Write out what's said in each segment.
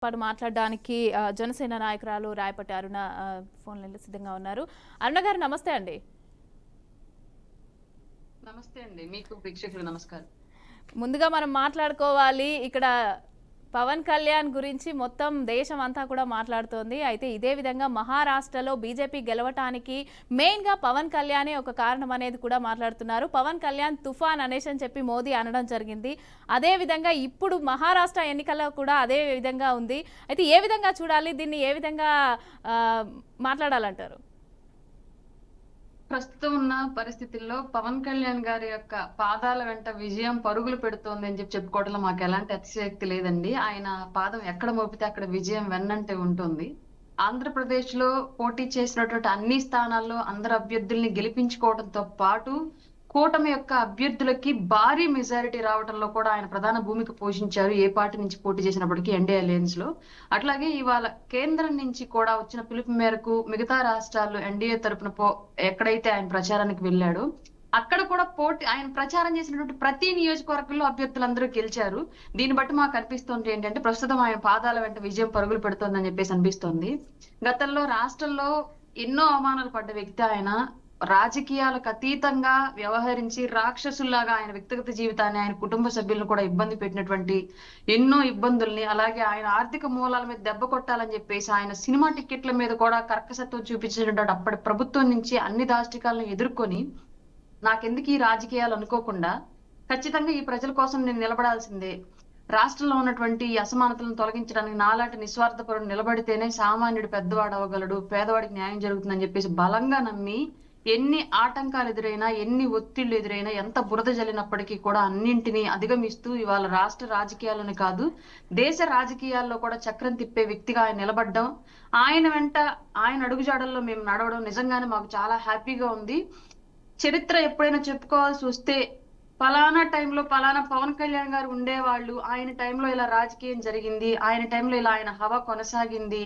పాటు మాట్లాడడానికి జనసేన నాయకురాలు రాయపట్టి అరుణ ఫోన్ లైన్లో సిద్ధంగా ఉన్నారు. అరుణ గారు నమస్తే అండి. నమస్తే అండి. మీకు ప్రేక్షకులు నమస్కారం. ముందుగా మనం మాట్లాడుకోవాలి ఇక్కడ పవన్ కళ్యాణ్ గురించి మొత్తం దేశం అంతా కూడా మాట్లాడుతోంది. అయితే ఇదే విధంగా మహారాష్ట్రలో బీజేపీ గెలవటానికి మెయిన్గా పవన్ కళ్యాణే ఒక కారణం అనేది కూడా మాట్లాడుతున్నారు. పవన్ కళ్యాణ్ తుఫాన్ అనేసి అని చెప్పి మోదీ అనడం జరిగింది. అదే విధంగా ఇప్పుడు మహారాష్ట్ర ఎన్నికల్లో కూడా అదే విధంగా ఉంది. అయితే ఏ విధంగా చూడాలి, దీన్ని ఏ విధంగా మాట్లాడాలంటారు? ప్రస్తుతం ఉన్న పరిస్థితుల్లో పవన్ కళ్యాణ్ గారి యొక్క పాదాల వెంట విజయం పరుగులు పెడుతోంది అని చెప్పుకోవడంలో మాకు ఎలాంటి అతిశయోక్తి లేదండి. ఆయన పాదం ఎక్కడ మోపితే అక్కడ విజయం వెన్నంటే ఉంటుంది. ఆంధ్రప్రదేశ్ లో పోటీ చేసినటువంటి అన్ని స్థానాల్లో అందరు అభ్యర్థుల్ని గెలిపించుకోవడంతో పాటు కూటమి యొక్క అభ్యర్థులకి భారీ మెజారిటీ రావడంలో కూడా ఆయన ప్రధాన భూమిక పోషించారు. ఏ పార్టీ నుంచి పోటీ చేసినప్పటికీ ఎన్డీఏ అలయన్స్ లో. అట్లాగే ఇవాళ కేంద్రం నుంచి కూడా వచ్చిన పిలుపు మేరకు మిగతా రాష్ట్రాల్లో ఎన్డీఏ తరపున ఎక్కడైతే ఆయన ప్రచారానికి వెళ్ళాడో అక్కడ కూడా ఆయన ప్రచారం చేసినటువంటి ప్రతి నియోజకవర్గంలో అభ్యర్థులందరూ గెలిచారు. దీన్ని బట్టి మాకు అనిపిస్తుంది ఏంటంటే ప్రస్తుతం ఆయన పాదాల వెంట విజయం పరుగులు పెడుతోందని చెప్పేసి అనిపిస్తోంది. గతంలో రాష్ట్రంలో ఎన్నో అవమానాలు పడ్డ వ్యక్తి ఆయన. రాజకీయాలకు అతీతంగా వ్యవహరించి రాక్షసుల్లాగా ఆయన వ్యక్తిగత జీవితాన్ని, ఆయన కుటుంబ సభ్యులను కూడా ఇబ్బంది పెట్టినటువంటి ఎన్నో ఇబ్బందుల్ని, అలాగే ఆయన ఆర్థిక మూలాల మీద దెబ్బ కొట్టాలని చెప్పేసి ఆయన సినిమా టికెట్ల మీద కూడా కర్కశత్వం చూపించినటువంటి అప్పటి ప్రభుత్వం నుంచి అన్ని దాష్టికాలను ఎదుర్కొని నాకెందుకు ఈ రాజకీయాలు అనుకోకుండా ఖచ్చితంగా ఈ ప్రజల కోసం నేను నిలబడాల్సిందే, రాష్ట్రంలో ఉన్నటువంటి అసమానతలను తొలగించడానికి నాలాంటి నిస్వార్థపరుడు నిలబడితేనే సామాన్యుడు పెద్దవాడు అవ్వగలడు, పేదవాడికి న్యాయం జరుగుతుందని చెప్పేసి బలంగా నమ్మి ఎన్ని ఆటంకాలు ఎదురైనా, ఎన్ని ఒత్తిళ్లు ఎదురైనా, ఎంత బురద జల్లినప్పటికీ కూడా అన్నింటినీ అధిగమిస్తూ ఇవాళ రాష్ట్ర రాజకీయాలను కాదు దేశ రాజకీయాల్లో కూడా చక్రం తిప్పే వ్యక్తిగా ఆయన నిలబడ్డం, ఆయన వెంట ఆయన అడుగుజాడల్లో మేము నడవడం నిజంగానే మాకు చాలా హ్యాపీగా ఉంది. చరిత్ర ఎప్పుడైనా చెప్పుకోవాల్సి వస్తే పలానా టైంలో పలానా పవన్ కళ్యాణ్ గారు ఉండేవాళ్ళు, ఆయన టైంలో ఇలా రాజకీయం జరిగింది, ఆయన టైంలో ఇలా ఆయన హవా కొనసాగింది,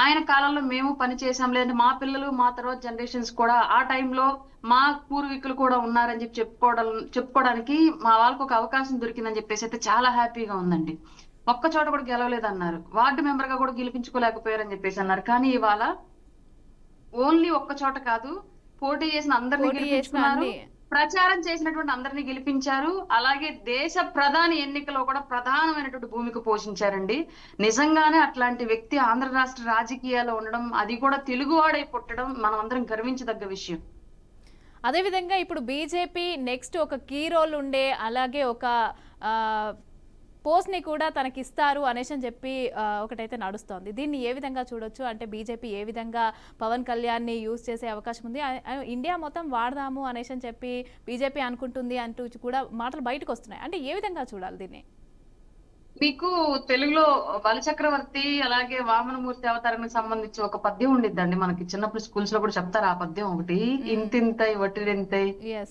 ఆయన కాలంలో మేము పని చేసాం, లేదంటే మా పిల్లలు మా తర్వాత జనరేషన్స్ కూడా ఆ టైంలో మా పూర్వీకులు కూడా ఉన్నారని చెప్పుకోవడానికి మా వాళ్ళకు ఒక అవకాశం దొరికిందని చెప్పేసి అయితే చాలా హ్యాపీగా ఉందండి. ఒక్క చోట కూడా గెలవలేదన్నారు, వార్డు మెంబర్ గా కూడా గెలిపించుకోలేకపోయారని చెప్పేసి అన్నారు. కానీ ఇవాళ ఓన్లీ ఒక్క చోట కాదు, పోటీ చేసిన అందరినీ గెలిపించుకున్నారు, ప్రచారం చేసినటువంటి అందరినీ గెలిపించారు. అలాగే దేశ ప్రధాని ఎన్నికలో కూడా ప్రధానమైనటువంటి భూమిక పోషించారండి. నిజంగానే అట్లాంటి వ్యక్తి ఆంధ్ర రాష్ట్ర రాజకీయాల్లో ఉండడం, అది కూడా తెలుగువాడై పుట్టడం మనం అందరం గర్వించదగ్గ విషయం. అదేవిధంగా ఇప్పుడు బీజేపీ నెక్స్ట్ ఒక కీ రోల్ ఉండే, అలాగే ఒక పోస్ట్ని కూడా తనకి ఇస్తారు అనేసి అని చెప్పి ఒకటైతే నడుస్తోంది. దీన్ని ఏ విధంగా చూడొచ్చు? అంటే బీజేపీ ఏ విధంగా పవన్ కళ్యాణ్ని యూజ్ చేసే అవకాశం ఉంది? ఇండియా మొత్తం వాడదాము అనేసి అని చెప్పి బీజేపీ అనుకుంటుంది అంటూ కూడా మాటలు బయటకు వస్తున్నాయి. అంటే ఏ విధంగా చూడాలి దీన్ని? మీకు తెలుగులో బలచక్రవర్తి అలాగే వామనమూర్తి అవతారానికి సంబంధించి ఒక పద్యం ఉండిద్దండి. మనకి చిన్నప్పుడు స్కూల్స్ లో కూడా చెప్తారు ఆ పద్యం ఒకటి, ఇంతింతై వట్టిరింతై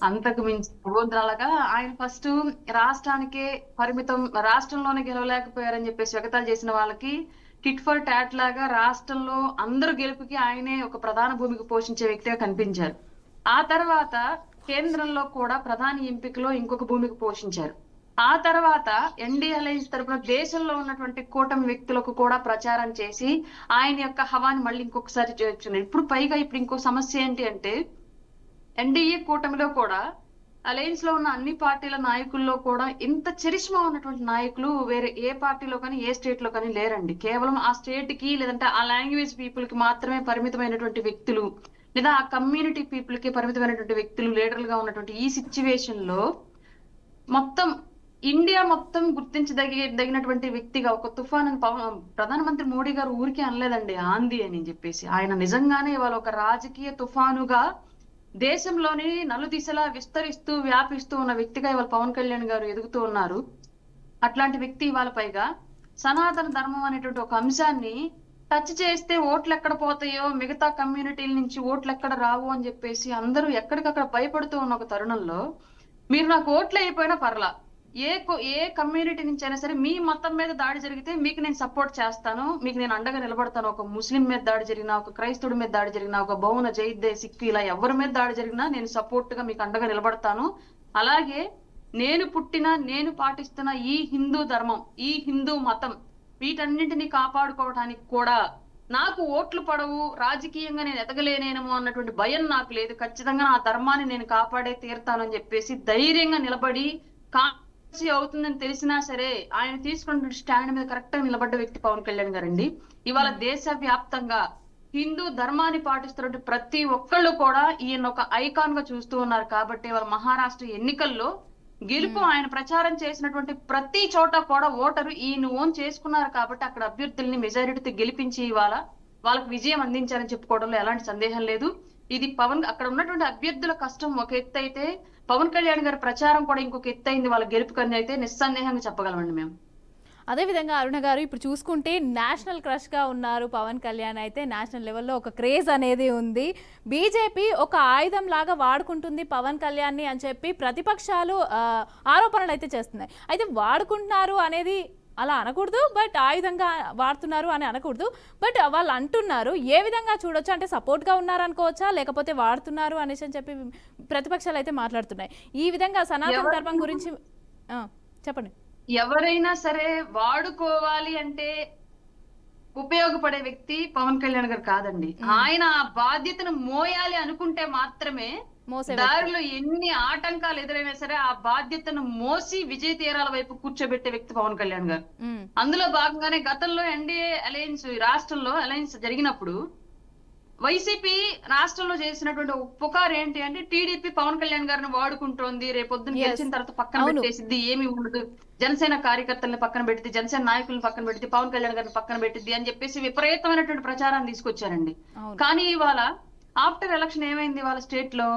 అంతకు మించి భగవంతులాగా. ఆయన ఫస్ట్ రాష్ట్రానికే పరిమితం, రాష్ట్రంలోనే గెలవలేకపోయారని చెప్పేసి ఎగతాళి చేసిన వాళ్ళకి టిట్ ఫర్ టాట్ లాగా రాష్ట్రంలో అందరూ గెలుపుకి ఆయనే ఒక ప్రధాన భూమికి పోషించే వ్యక్తిగా కనిపించారు. ఆ తర్వాత కేంద్రంలో కూడా ప్రధాని ఎంపికలో ఇంకొక భూమికి పోషించారు. ఆ తర్వాత ఎన్డీఏ అలయన్స్ తరపున దేశంలో ఉన్నటువంటి కూటమి వ్యక్తులకు కూడా ప్రచారం చేసి ఆయన యొక్క హవాని మళ్ళీ ఇంకొకసారి చేర్చున్నారు. ఇప్పుడు పైగా ఇప్పుడు ఇంకో సమస్య ఏంటి అంటే ఎన్డీఏ కూటమిలో కూడా అలయన్స్ లో ఉన్న అన్ని పార్టీల నాయకుల్లో కూడా ఇంత చరిష్మా ఉన్నటువంటి నాయకులు వేరే ఏ పార్టీలో కానీ ఏ స్టేట్ లో కానీ లేరండి. కేవలం ఆ స్టేట్ కి లేదంటే ఆ లాంగ్వేజ్ పీపుల్ కి మాత్రమే పరిమితమైనటువంటి వ్యక్తులు, లేదా ఆ కమ్యూనిటీ పీపుల్ కి పరిమితమైనటువంటి వ్యక్తులు లీడర్లుగా ఉన్నటువంటి ఈ సిచ్యువేషన్ లో మొత్తం ఇండియా మొత్తం గుర్తించదగినటువంటి వ్యక్తిగా ఒక తుఫాన్ అని ప్రధానమంత్రి మోడీ గారు ఊరికే అనలేదండి ఆంది అని చెప్పేసి. ఆయన నిజంగానే ఇవాళ ఒక రాజకీయ తుఫానుగా దేశంలోని నలుదిశలా విస్తరిస్తూ వ్యాపిస్తూ ఉన్న వ్యక్తిగా ఇవాళ పవన్ కళ్యాణ్ గారు ఎదుగుతూ ఉన్నారు. అట్లాంటి వ్యక్తి ఇవాళ పైగా సనాతన ధర్మం అనేటువంటి ఒక అంశాన్ని టచ్ చేస్తే ఓట్లు ఎక్కడ పోతాయో, మిగతా కమ్యూనిటీల నుంచి ఓట్లు ఎక్కడ రావు అని చెప్పేసి అందరూ ఎక్కడికక్కడ భయపడుతూ ఉన్న ఒక తరుణంలో మీరు నాకు ఓట్లు అయిపోయినా పర్లా, ఏ కమ్యూనిటీ నుంచి అయినా సరే మీ మతం మీద దాడి జరిగితే మీకు నేను సపోర్ట్ చేస్తాను, మీకు నేను అండగా నిలబడతాను. ఒక ముస్లిం మీద దాడి జరిగినా, ఒక క్రైస్తవుడి మీద దాడి జరిగినా, ఒక బౌన జైద్ సిక్కు ఇలా ఎవరి మీద దాడి జరిగినా నేను సపోర్ట్ గా మీకు అండగా నిలబడతాను. అలాగే నేను పాటిస్తున్న ఈ హిందూ ధర్మం, ఈ హిందూ మతం వీటన్నింటినీ కాపాడుకోవడానికి కూడా నాకు ఓట్లు పడవు, రాజకీయంగా నేను ఎదగలేనేమో అన్నటువంటి భయం నాకు లేదు. ఖచ్చితంగా నా ధర్మాన్ని నేను కాపాడే తీరుతానని చెప్పేసి ధైర్యంగా నిలబడి కాన్స్టిట్యూన్సీ అవుతుందని తెలిసినా సరే ఆయన తీసుకున్న స్టాండ్ మీద కరెక్ట్ గా నిలబడ్డ వ్యక్తి పవన్ కళ్యాణ్ గారండి. ఇవాళ దేశ వ్యాప్తంగా హిందూ ధర్మాన్ని పాటిస్తున్న ప్రతి ఒక్కళ్ళు కూడా ఈయన ఒక ఐకాన్ గా చూస్తూ ఉన్నారు. కాబట్టి వాళ్ళ మహారాష్ట్ర ఎన్నికల్లో గెలుపు ఆయన ప్రచారం చేసినటువంటి ప్రతి చోట కూడా ఓటరు ఈయన ఓన్ చేసుకున్నారు. కాబట్టి అక్కడ అభ్యర్థుల్ని మెజారిటీతో గెలిపించి ఇవాళ వాళ్ళకి విజయం అందించారని చెప్పుకోవడంలో ఎలాంటి సందేహం లేదు. ఇది అక్కడ ఉన్నటువంటి అభ్యర్థుల కష్టం ఒక ఎత్తు అయితే, పవన్ కళ్యాణ్ గారి ప్రచారం కూడా ఇంకొక ఎత్తు అయింది వాళ్ళ గెలుపు కన్నా అయితే నిస్సందేహంగా చెప్పగలమండి మేము. అదేవిధంగా అరుణ గారు ఇప్పుడు చూసుకుంటే నేషనల్ క్రష్గా ఉన్నారు పవన్ కళ్యాణ్. అయితే నేషనల్ లెవెల్లో ఒక క్రేజ్ అనేది ఉంది. బీజేపీ ఒక ఆయుధం లాగా వాడుకుంటుంది పవన్ కళ్యాణ్ని అని చెప్పి ప్రతిపక్షాలు ఆరోపణలు అయితే చేస్తున్నాయి. అయితే వాడుకుంటున్నారు అనేది అలా అనకూడదు, బట్ ఆయుధంగా వాడుతున్నారు అని అనకూడదు, బట్ వాళ్ళు అంటున్నారు. ఏ విధంగా చూడొచ్చు అంటే సపోర్ట్గా ఉన్నారు అనుకోవచ్చా, లేకపోతే వాడుతున్నారు అనేసి అని చెప్పి ప్రతిపక్షాలు అయితే మాట్లాడుతున్నాయి. ఈ విధంగా సనాతన ధర్మం గురించి చెప్పండి. ఎవరైనా సరే వాడుకోవాలి అంటే ఉపయోగపడే వ్యక్తి పవన్ కళ్యాణ్ గారు కాదండి. ఆయన ఆ బాధ్యతను మోయాలి అనుకుంటే మాత్రమే దారిలో ఎన్ని ఆటంకాలు ఎదురైనా సరే ఆ బాధ్యతను మోసి విజయ తీరాల వైపు కూర్చోబెట్టే వ్యక్తి పవన్ కళ్యాణ్ గారు. అందులో భాగంగానే గతంలో ఎన్డీఏ అలయన్స్ రాష్ట్రంలో అలయన్స్ జరిగినప్పుడు వైసీపీ రాష్ట్రంలో చేసినటువంటి పుకారు ఏంటి అంటే టీడీపీ పవన్ కళ్యాణ్ గారిని వాడుకుంటోంది, రేపొద్దున గెలిచిన తర్వాత పక్కన పెట్టేసిద్ది, ఏమి ఉండదు, జనసేన కార్యకర్తల్ని పక్కన పెట్టింది, జనసేన నాయకులను పక్కన పెట్టింది, పవన్ కళ్యాణ్ గారిని పక్కన పెట్టింది అని చెప్పేసి విపరీతమైనటువంటి ప్రచారాన్ని తీసుకొచ్చారండి. కానీ ఇవాళ ఆఫ్టర్ ఎలక్షన్ ఏమైంది, వాళ్ళ స్టేట్ లో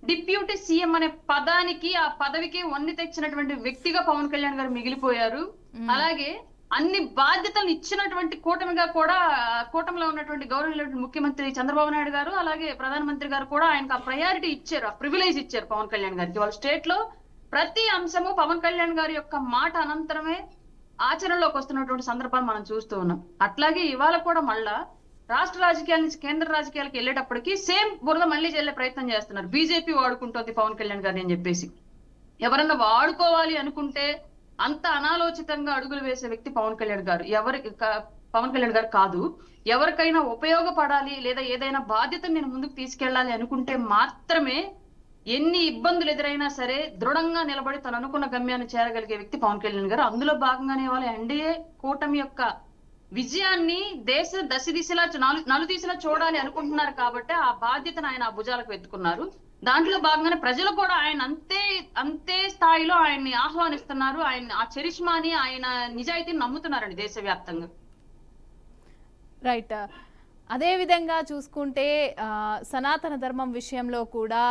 డిప్యూటీ సీఎం అనే పదానికి ఆ పదవికి వన్ని తెచ్చినటువంటి వ్యక్తిగా పవన్ కళ్యాణ్ గారు మిగిలిపోయారు. అలాగే అన్ని బాధ్యతలు ఇచ్చినటువంటి కూటమిగా కూడా కూటమిలో ఉన్నటువంటి గౌరవ ముఖ్యమంత్రి చంద్రబాబు నాయుడు గారు అలాగే ప్రధానమంత్రి గారు కూడా ఆయనకు ఆ ప్రయారిటీ ఇచ్చారు, ఆ ప్రివిలేజ్ ఇచ్చారు పవన్ కళ్యాణ్ గారికి. వాళ్ళ స్టేట్ లో ప్రతి అంశము పవన్ కళ్యాణ్ గారి యొక్క మాట అనంతరమే ఆచరణలోకి వస్తున్నటువంటి సందర్భాన్ని మనం చూస్తూ ఉన్నాం. అట్లాగే ఇవాళ కూడా మళ్ళా రాష్ట్ర రాజకీయాల నుంచి కేంద్ర రాజకీయాలకు వెళ్ళేటప్పటికి సేమ్ బురద మళ్ళీ చెల్లే ప్రయత్నం చేస్తున్నారు. బీజేపీ వాడుకుంటోంది పవన్ కళ్యాణ్ గారిని అని చెప్పేసి. ఎవరన్నా వాడుకోవాలి అనుకుంటే అంత అనాలోచితంగా అడుగులు వేసే వ్యక్తి పవన్ కళ్యాణ్ గారు. పవన్ కళ్యాణ్ గారు కాదు. ఎవరికైనా ఉపయోగపడాలి లేదా ఏదైనా బాధ్యతను నేను ముందుకు తీసుకెళ్లాలి అనుకుంటే మాత్రమే ఎన్ని ఇబ్బందులు ఎదురైనా సరే దృఢంగా నిలబడి తను అనుకున్న గమ్యాన్ని చేరగలిగే వ్యక్తి పవన్ కళ్యాణ్ గారు. అందులో భాగంగానే వాళ్ళ ఎన్డీఏ కూటమి యొక్క విజయాన్ని దేశ దిశలా నలుదిశలా చూడాలి అనుకుంటున్నారు. కాబట్టి ఆ బాధ్యతను ఆయన ఆ భుజాలకు ఎత్తుకున్నారు. దాంట్లో భాగంగానే ప్రజలు కూడా ఆయన అంతే స్థాయిలో ఆయన్ని ఆహ్వానిస్తున్నారు. ఆయన ఆ చరిష్మాని ఆయన నిజాయితీని నమ్ముతున్నారండి దేశవ్యాప్తంగా. రైట్. అదే విధంగా చూసుకుంటే సనాతన ధర్మం విషయంలో కూడా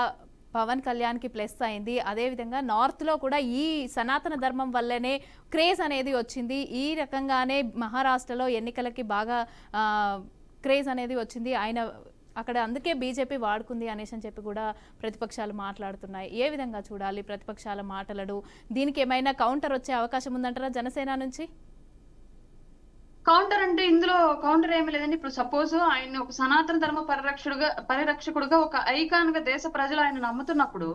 పవన్ కళ్యాణ్కి ప్లస్ అయింది. అదేవిధంగా నార్త్లో కూడా ఈ సనాతన ధర్మం వల్లనే క్రేజ్ అనేది వచ్చింది. ఈ రకంగానే మహారాష్ట్రలో ఎన్నికలకి బాగా క్రేజ్ అనేది వచ్చింది. ఆయన అక్కడ అందుకే బీజేపీ వాడుకుంది అనేసి అని చెప్పి కూడా ప్రతిపక్షాలు మాట్లాడుతున్నాయి. ఏ విధంగా చూడాలి ప్రతిపక్షాల మాటలను? దీనికి ఏమైనా కౌంటర్ వచ్చే అవకాశం ఉందంటారా జనసేన నుంచి? కౌంటర్ అంటే ఇందులో కౌంటర్ ఏమీ లేదండి. ఇప్పుడు సపోజ్ ఆయన ఒక సనాతన ధర్మ పరిరక్షకుడుగా ఒక ఐకాన్ గా దేశ ప్రజలు ఆయన నమ్ముతున్నప్పుడు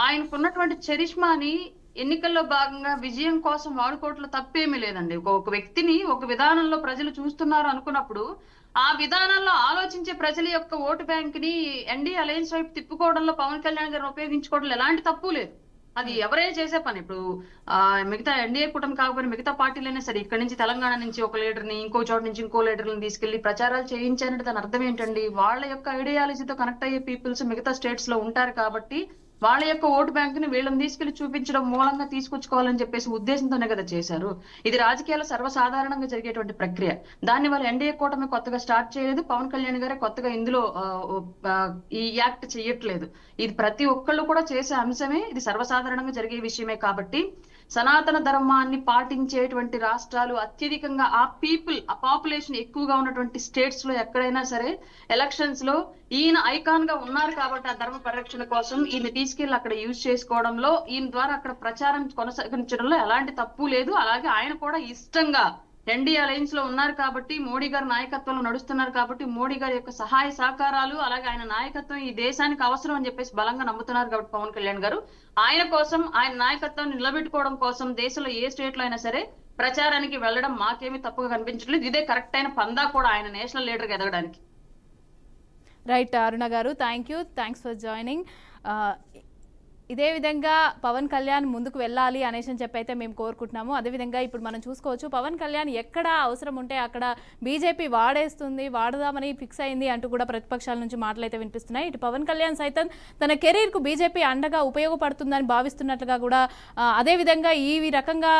ఆయనకున్నటువంటి చరిష్మాని ఎన్నికల్లో భాగంగా విజయం కోసం వాడుకోవట్లో తప్పేమీ లేదండి. ఒక వ్యక్తిని ఒక విధానంలో ప్రజలు చూస్తున్నారు అనుకున్నప్పుడు ఆ విధానంలో ఆలోచించే ప్రజల యొక్క ఓటు బ్యాంక్ ని ఎన్డీఏ అలయన్స్ వైపు తిప్పుకోవడంలో పవన్ కళ్యాణ్ గారిని ఉపయోగించుకోవడంలో ఎలాంటి తప్పు లేదు. అది ఎవరైనా చేసే పని. ఇప్పుడు మిగతా ఎన్డీఏ కూటమి కాకపోయినా మిగతా పార్టీలైనా సరే ఇక్కడ నుంచి తెలంగాణ నుంచి ఒక లీడర్ని ఇంకో చోట నుంచి ఇంకో లీడర్ని తీసుకెళ్లి ప్రచారాలు చేయించారంటే దాని అర్థం ఏంటండి? వాళ్ళ యొక్క ఐడియాలజీతో కనెక్ట్ అయ్యే పీపుల్స్ మిగతా స్టేట్స్ లో ఉంటారు కాబట్టి వాళ్ళ యొక్క ఓటు బ్యాంక్ ని వీళ్ళని తీసుకెళ్లి చూపించడం మూలంగా తీసుకొచ్చుకోవాలని చెప్పేసి ఉద్దేశంతోనే కదా చేశారు. ఇది రాజకీయాల్లో సర్వసాధారణంగా జరిగేటువంటి ప్రక్రియ. దాన్ని వాళ్ళు ఎన్డీఏ కూటమి కొత్తగా స్టార్ట్ చేయలేదు. పవన్ కళ్యాణ్ గారే కొత్తగా ఇందులో ఈ యాక్ట్ చేయట్లేదు. ఇది ప్రతి ఒక్కళ్ళు కూడా చేసే అంశమే. ఇది సర్వసాధారణంగా జరిగే విషయమే. కాబట్టి సనాతన ధర్మాన్ని పాటించేటువంటి రాష్ట్రాలు అత్యధికంగా ఆ పాపులేషన్ ఎక్కువగా ఉన్నటువంటి స్టేట్స్ లో ఎక్కడైనా సరే ఎలక్షన్స్ లో ఈయన ఐకాన్ గా ఉన్నారు కాబట్టి ఆ ధర్మ పరిరక్షణ కోసం ఈయన తీసుకెళ్లి అక్కడ యూజ్ చేసుకోవడంలో ఈయన ద్వారా అక్కడ ప్రచారం కొనసాగించడంలో ఎలాంటి తప్పు లేదు. అలాగే ఆయన కూడా ఇష్టంగా ఎన్డీఏ అలయన్స్ లో ఉన్నారు కాబట్టి మోడీ గారి నాయకత్వంలో నడుస్తున్నారు కాబట్టి మోడీ గారి యొక్క సహాయ సహకారాలు అలాగే ఆయన నాయకత్వం ఈ దేశానికి అవసరం అని చెప్పేసి బలంగా నమ్ముతున్నారు కాబట్టి పవన్ కళ్యాణ్ గారు ఆయన కోసం ఆయన నాయకత్వాన్ని నిలబెట్టుకోవడం కోసం దేశంలో ఏ స్టేట్ లో అయినా సరే ప్రచారానికి వెళ్ళడం మాకేమీ తప్పుగా కనిపించట్లేదు. ఇదే కరెక్ట్ అయిన పందా కూడా ఆయన నేషనల్ లీడర్ గా ఎదగడానికి. రైట్ అరుణ గారు, థ్యాంక్స్ ఫర్ జాయినింగ్. ఇదే విధంగా పవన్ కళ్యాణ్ ముందుకు వెళ్ళాలి అనేసి చెప్పి అయితే మేము కోరుకుంటున్నాము. అదేవిధంగా ఇప్పుడు మనం చూసుకోవచ్చు, పవన్ కళ్యాణ్ ఎక్కడ అవసరం ఉంటే అక్కడ బీజేపీ వాడదామని ఫిక్స్ అయింది అంటూ కూడా ప్రతిపక్షాల నుంచి మాటలైతే వినిపిస్తున్నాయి. ఇటు పవన్ కళ్యాణ్ సైతం తన కెరీర్కు బీజేపీ అండగా ఉపయోగపడుతుందని భావిస్తున్నట్లుగా కూడా అదేవిధంగా ఈ రకంగా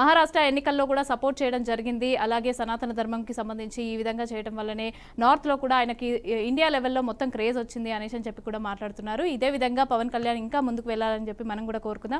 మహారాష్ట్ర ఎన్నికల్లో కూడా సపోర్ట్ చేయడం జరిగింది. అలాగే సనాతన ధర్మంకి సంబంధించి ఈ విధంగా చేయడం వల్లనే నార్త్లో కూడా ఆయనకి ఇండియా లెవెల్లో మొత్తం క్రేజ్ వచ్చింది అనేసి చెప్పి కూడా మాట్లాడుతున్నారు. ఇదే విధంగా పవన్ కళ్యాణ్ ఇంకా ముందుకు వెళ్ళాలని చెప్పి మనం కూడా కోరుకుందాం.